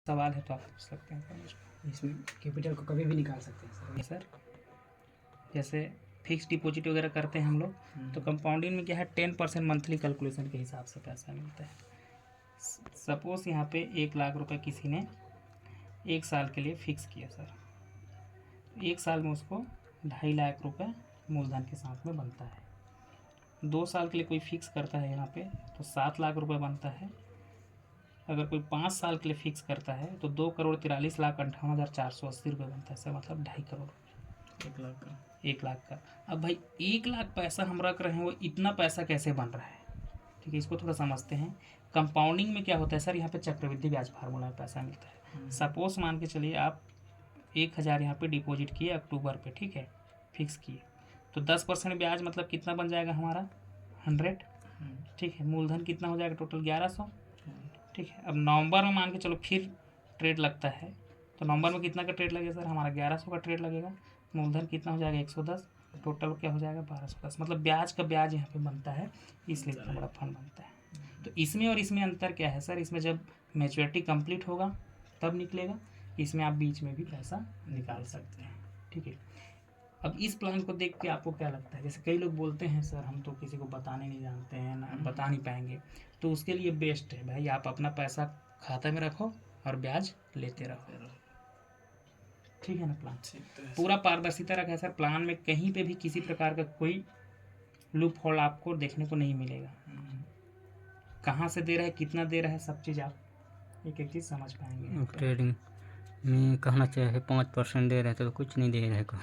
सवाल है तो आप पूछ सकते हैं सर मुझको। इसमें कैपिटल को कभी भी निकाल सकते हैं सर जैसे फिक्स डिपॉजिट वगैरह करते हैं हम लोग, तो कंपाउंडिंग में क्या है 10% मंथली कैलकुलेशन के हिसाब से पैसा मिलता है। सपोज यहाँ पे 1 लाख रुपए किसी ने 1 साल के लिए फिक्स किया सर, 1 साल में उसको 2.5 लाख रुपए मूलधन के साथ में बनता है। 2 साल के लिए कोई फिक्स करता है यहाँ पे तो 7 लाख रुपए बनता है। अगर कोई 5 साल के लिए फिक्स करता है तो 2,43,58,480 रुपये बनता है सर, मतलब 2.5 करोड़। 1 लाख का। अब भाई 1 लाख पैसा हम रख रहे हैं, वो इतना पैसा कैसे बन रहा है, ठीक है, इसको थोड़ा समझते हैं। कंपाउंडिंग में क्या होता है सर, यहाँ पे चक्रवृद्धि ब्याज फार्मूला में पैसा मिलता है। सपोज मान के चलिए आप 1,000 यहाँ पे डिपॉजिट किए अक्टूबर पे, ठीक है, फिक्स किए, तो 10% ब्याज मतलब कितना बन जाएगा हमारा 100, ठीक है। मूलधन कितना हो जाएगा टोटल 1100, ठीक है। अब नवंबर में मान के चलो फिर ट्रेड लगता है, तो नवंबर में कितना का ट्रेड लगेगा सर, हमारा 1100 का ट्रेड लगेगा। मूलधन कितना हो जाएगा 110, टोटल क्या हो जाएगा 1210, मतलब ब्याज का ब्याज यहाँ पे बनता है, इसलिए इतना बड़ा फंड बनता है। तो इसमें और इसमें अंतर क्या है सर, इसमें जब मैच्योरिटी कंप्लीट होगा तब निकलेगा, इसमें आप बीच में भी पैसा निकाल सकते हैं, ठीक है। अब इस प्लान को देख के आपको क्या लगता है, जैसे कई लोग बोलते हैं सर हम तो किसी को बताने नहीं जानते हैं ना, बता नहीं पाएंगे, तो उसके लिए बेस्ट है भाई आप अपना पैसा खाते में रखो और ब्याज लेते रहो, ठीक है ना। प्लान पूरा पारदर्शिता रखा है सर, प्लान में कहीं पे भी किसी प्रकार का कोई लूप होल आपको देखने को नहीं मिलेगा। कहाँ से दे रहा है, कितना दे रहा है, सब चीज़ आप एक एक चीज़ समझ पाएंगे। ट्रेडिंग में कहना चाहे 5% दे रहे थे तो कुछ नहीं दे रहे को,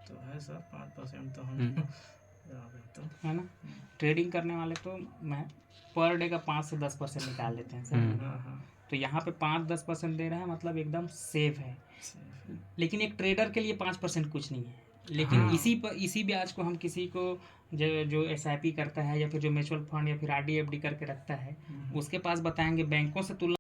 तो है सर 5% तो हम तो है ना। ट्रेडिंग करने वाले तो मैं पर डे का 5 से 10% निकाल लेते हैं सर, तो यहाँ पे 5-10% दे रहे हैं, मतलब एकदम सेफ है। लेकिन एक ट्रेडर के लिए 5% कुछ नहीं है, लेकिन इसी ब्याज को हम किसी को जो SIP करता है या फिर जो म्यूचुअल फंड या फिर RD FD करके रखता है, उसके पास बताएंगे बैंकों से तुलना